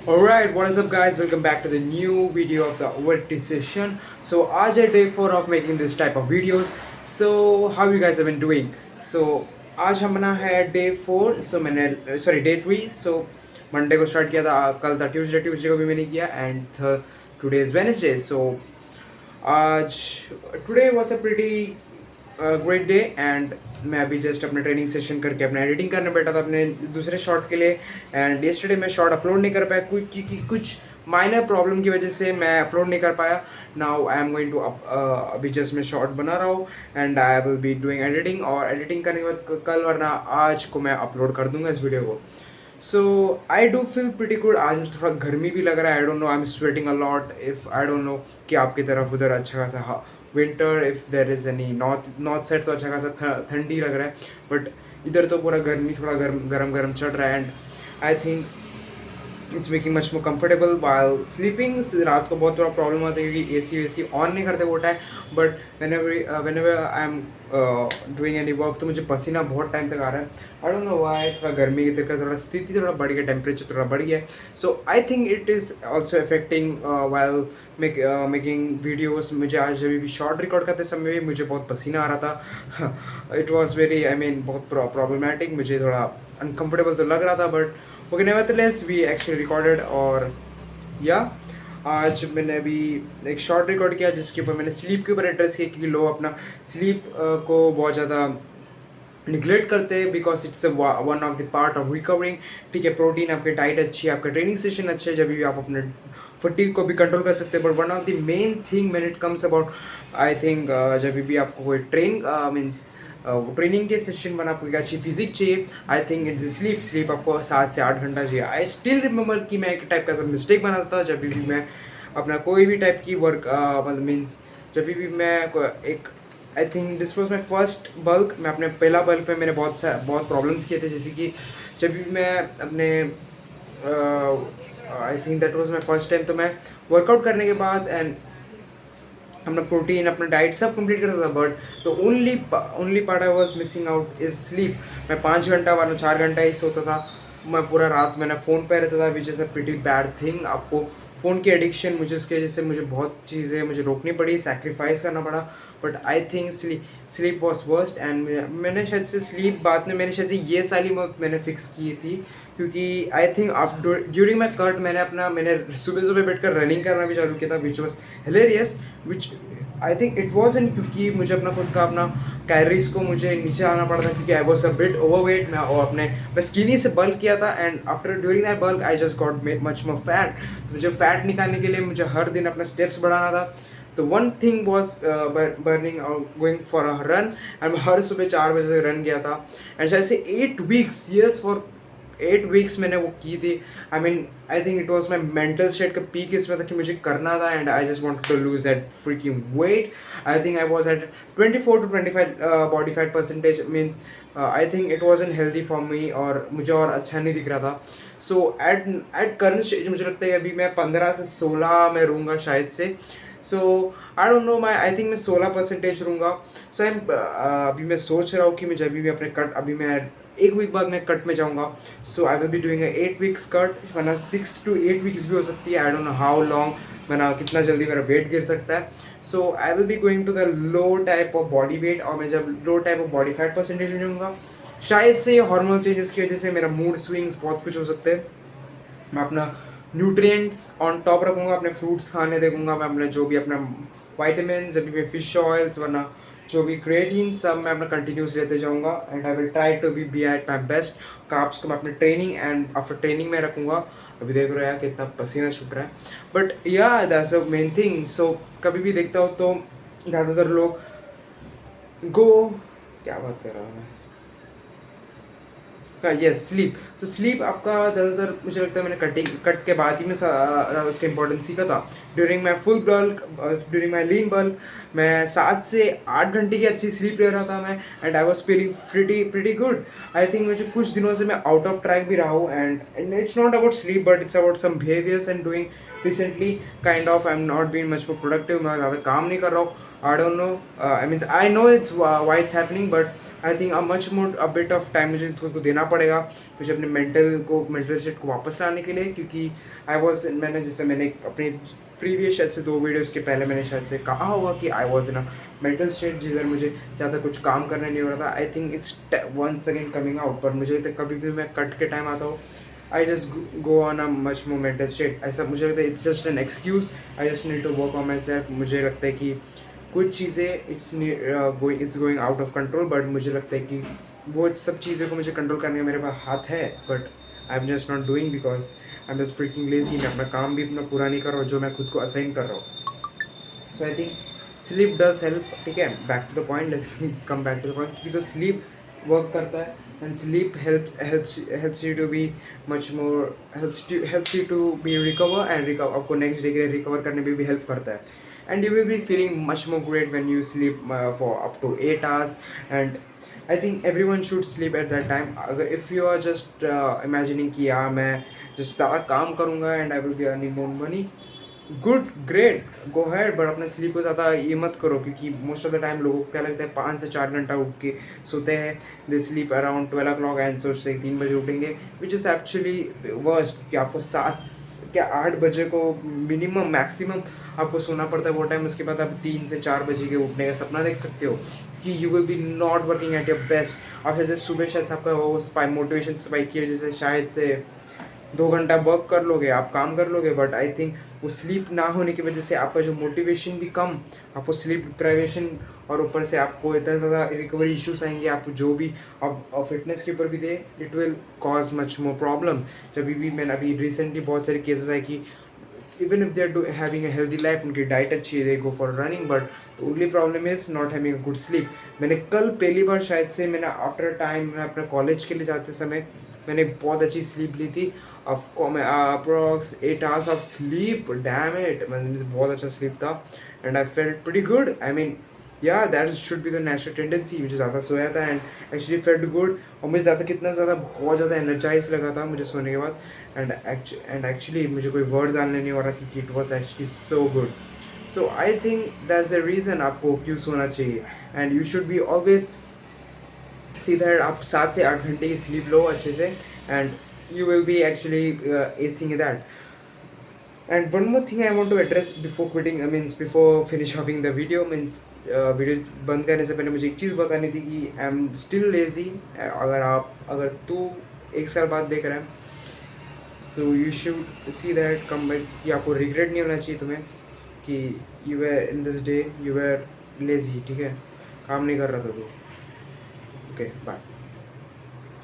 Alright, what is up guys? Welcome back to the new video of the OT session. So आज है day 4 of making this type of videos. So how you guys have been doing? So आज हमारा है day 4. So मैंने sorry day 3. So Monday को start किया था, कल था Tuesday को भी मैंने किया and today is Wednesday. So आज today was a pretty great day and मैं अभी जस्ट अपना ट्रेनिंग सेशन करके अपना एडिटिंग करने बैठा था अपने दूसरे शॉट के लिए एंड येस्टरडे मैं शॉट अपलोड नहीं कर पाया क्योंकि कुछ माइनर प्रॉब्लम की वजह से मैं अपलोड नहीं कर पाया. Now I am going to अभी जस्ट मैं शॉट बना रहा हूँ and I will be doing editing और एडिटिंग करने के बाद कल वरना आज को मैं अपलोड कर दूंगा इस वीडियो को. So I do feel pretty good. आज मुझे थोड़ा गर्मी भी लग रहा है. I don't know, I am sweating a lot. If I don't know कि आपकी तरफ उधर अच्छा खासा winter, if there is any north side तो अच्छा खासा ठंडी लग रहा है, बट इधर तो पूरा गर्मी थोड़ा गर्म गर्म चल रहा है and I think it's making much more comfortable while sleeping. रात को बहुत बड़ा प्रॉब्लम आता है क्योंकि एसी वेसी ऑन नहीं करते वो time. But when I am doing any work तो मुझे पसीना बहुत टाइम तक आ रहा है. I don't know why. थोड़ा गर्मी की तरह थोड़ा स्थिति थोड़ा बढ़ गया, टेम्परेचर थोड़ा बढ़ गया. So I think it is also affecting while making videos. मुझे आज जब भी शॉर्ट रिकॉर्ड करते समय भी मुझे बहुत पसीना आ रहा था. It was very I mean बहुत प्रॉब्लमैटिक. मुझे थोड़ा अनकम्फर्टेबल तो लग रहा था but okay nevertheless we actually recorded. और या आज मैंने अभी एक शॉर्ट रिकॉर्ड किया जिसके ऊपर मैंने स्लीप के ऊपर एड्रेस किया कि लोग अपना स्लीप को बहुत ज़्यादा निगलेक्ट करते हैं because it's one of the part of recovering. ठीक है, प्रोटीन, आपकी डाइट अच्छी है, आपका ट्रेनिंग सेशन अच्छे है, जब भी आप अपने फटीग को भी कंट्रोल कर सकते हैं. But one of the main thing when it comes about I think जब भी आपको कोई मीन्स ट्रेनिंग के सेशन में आपको एक अच्छी फिजिक चाहिए. आई थिंक इट्स स्लीप आपको 7 से 8 घंटा चाहिए. आई स्टिल रिमेंबर कि मैं एक टाइप का सब मिस्टेक बनाता था जब भी मैं अपना कोई भी टाइप की वर्क मतलब मीन्स जब भी मैं एक I think this was my first bulk. मैं अपने पहला बल्क पे मैंने बहुत प्रॉब्लम्स किए थे. जैसे कि जब भी मैं अपने I think that was my first time तो मैं वर्कआउट करने के बाद एंड अपना प्रोटीन अपना डाइट सब कंप्लीट करता था. बट तो only part I was missing out is sleep. मैं 5 घंटा वरना 4 घंटा ही सोता था. मैं पूरा रात मैंने फ़ोन पे रहता था which is a pretty bad thing. आपको फ़ोन की एडिक्शन मुझे उसकी वजह से मुझे बहुत चीज़ें मुझे रोकनी पड़ी, सेक्रीफाइस करना पड़ा. But I think sleep was worst and मैंने शायद से स्लीप बाद में मैंने शायद से ये साली मैंने फिक्स की थी क्योंकि I think after during my cut मैंने सुबह सुबह बैठकर रनिंग करना भी चालू किया था which was hilarious. Which I think it was इन क्योंकि मुझे अपना खुद का अपना कैलोरीज को मुझे नीचे आना पड़ा था क्योंकि I was a bit overweight. मैं स्किनी से बल्क किया था and after during that bulk I just got much more fat. तो मुझे फैट निकालने के लिए मुझे हर दिन अपना स्टेप्स बढ़ाना था. तो वन थिंग वॉज बर्निंग और going for a run and मैं हर सुबह 4 बजे से रन किया था एंड शायद से 8 weeks यस फॉर 8 weeks मैंने वो की थी. I mean I think it was my mental state का पीक इसमें था कि मुझे करना था and I just want to lose that freaking weight. I think I was at 24 to 25 body fat percentage. Means I think it was in healthy for me और मुझे और अच्छा नहीं दिख रहा था. सो एट करंट स्टेज मुझे लगता है अभी मैं 15 से 16 में रहूँगा शायद से. So I don't know I think मैं 16% रहूँगा. सो अभी मैं सोच रहा हूँ कि मैं जब भी अपने कट अभी मैं 1 week बाद मैं कट में जाऊँगा. So I will be doing 8 weeks cut वरना 6 to 8 weeks भी हो सकती है. I don't know how long वरना कितना जल्दी मेरा वेट गिर सकता है. So I will be going to the low type of body weight और मैं जब low type of body fat percentage में जाऊँगा शायद से हार्मोनल चेंजेस की वजह से मेरा मूड स्विंग्स बहुत कुछ हो सकते हैं. मैं अपना न्यूट्रिएंट्स ऑन टॉप रखूँगा, अपने फ्रूट्स खाने देखूँगा, मैं अपने जो भी अपना वाइटामिन जब भी फिश ऑयल्स वरना जो भी क्रिएटिन सब मैं अपना कंटिन्यूस लेते जाऊँगा and I will try to be at my best. Carbs को मैं अपने ट्रेनिंग एंड आफ्टर ट्रेनिंग में रखूँगा. अभी देख रहे हो कितना पसीना छूट रहा है बट या दैट्स द मेन थिंग. सो कभी भी देखता हो तो ज़्यादातर लोग गो क्या बात कर रहा हूँ मैं यस स्लीप. सो स्लीप आपका ज़्यादातर मुझे लगता है मैंने कट के बाद ही मैं ज़्यादा उसका इंपॉर्टेंस सीखा था. During my full bulk during my lean bulk मैं 7 से 8 घंटे की अच्छी स्लीप ले रहा था मैं and I was feeling pretty good. I think मुझे कुछ दिनों से मैं आउट ऑफ ट्रैक भी रहा हूँ and it's not about sleep but it's about some behaviours and doing recently kind of I am not being much more productive. मैं ज़्यादा काम नहीं कर रहा हूँ I don't know. I know it's why it's happening, but I think a bit of time मुझे खुद को देना पड़ेगा, मुझे अपने मेंटल स्टेट को वापस लाने के लिए, क्योंकि मैंने अपने प्रीवियस शायद से 2 वीडियोस के पहले मैंने शायद से कहा होगा कि I was in a mental state जिधर मुझे ज़्यादा कुछ काम करना नहीं हो रहा था. I think it's once again coming out. पर मुझे लगता है कभी भी मैं कट के टाइम आता हूँ, I just go on a much more mental state. ऐसा मुझे लगता है it's just an excuse. I just need to work on myself. मुझे लगता है कि कुछ चीज़ें it's going out of control, but मुझे लगता है कि वो सब चीज़ों को मुझे कंट्रोल करने का मेरे पास हाथ है, but I am just not doing because I am just freaking lazy. मैं अपना काम भी अपना पूरा नहीं कर रहा हूँ जो मैं खुद को असाइन कर रहा हूँ. So I think sleep does help. ठीक है, back to the point, let's come back to the point कि तो स्लीप वर्क करता है. And sleep helps you to be much more helps you to be recover आपको next day के लिए recover करने में भी हेल्प करता है. And you will be feeling much more great when you sleep for up to 8 hours. And I think everyone should sleep at that time. अगर if you are just imagining कि यार मैं just ज़्यादा काम करूँगा and I will be earning more money, good great, go ahead, but अपने sleep को ज़्यादा ये मत करो, क्योंकि मोस्ट ऑफ द टाइम लोगों को क्या लगता है 5 से 4 घंटा उठ के सोते हैं. They sleep around 12 o'clock and सोचते हैं 3 बजे उठेंगे, विच इज़ एक्चुअली वर्स्ट. कि आपको 8 बजे को मिनिमम मैक्सिमम आपको सोना पड़ता है वो टाइम. उसके बाद आप 3 से 4 बजे के उठने का सपना देख सकते हो कि you will B not working at your best. आप जैसे सुबह शायद से आपका वो मोटिवेशन स्पाइक की वजह से शायद से 2 घंटा वर्क कर लोगे, आप काम कर लोगे, बट आई थिंक वो स्लीप ना होने की वजह से आपका जो मोटिवेशन भी कम, आपको स्लीप डिप्राइवेशन, और ऊपर से आपको इतना ज़्यादा रिकवरी इश्यूज आएंगे. आप जो भी आप फिटनेस के ऊपर भी दे, it will cause much more problem. जब भी मैंने अभी रिसेंटली बहुत सारे केसेस आए कि even if they are having a healthy life, उनकी डाइट अच्छी है, they go for running, but only problem is not having a good sleep. मैंने कल पहली बार शायद से मैंने आफ्टर टाइम मैं अपने कॉलेज के लिए जाते समय मैंने बहुत अच्छी स्लीप ली थी. Approx 8 hours of sleep, damn it, मतलब बहुत अच्छा स्लीप था. And I felt pretty good. I mean yeah that should be the natural tendency. मुझे ज़्यादा सोया था एंड एक्चुअली फेल्ट गुड. और मुझे बहुत ज़्यादा एनर्जाइज लगा था मुझे सोने के बाद. एंड एक्चुअली मुझे कोई वर्ड डालने नहीं हो रहा था कि it was actually so good. So I think that's the reason आपको क्यों सोना चाहिए. And you should be always see that आप 7 से 8 घंटे की स्लीप लो अच्छे से, and you will be actually acing that. And one more thing I want to address before quitting, before finish having the video, video बंद करने से पहले मुझे एक चीज़ बतानी थी कि आई एम स्टिल लेजी. अगर तू 1 साल बाद देख रहा है, so you should see that come back, कि आपको रिग्रेट नहीं होना चाहिए तुम्हें कि you were in this day you were lazy. ठीक है, काम नहीं कर रहा था तू. Okay, bye.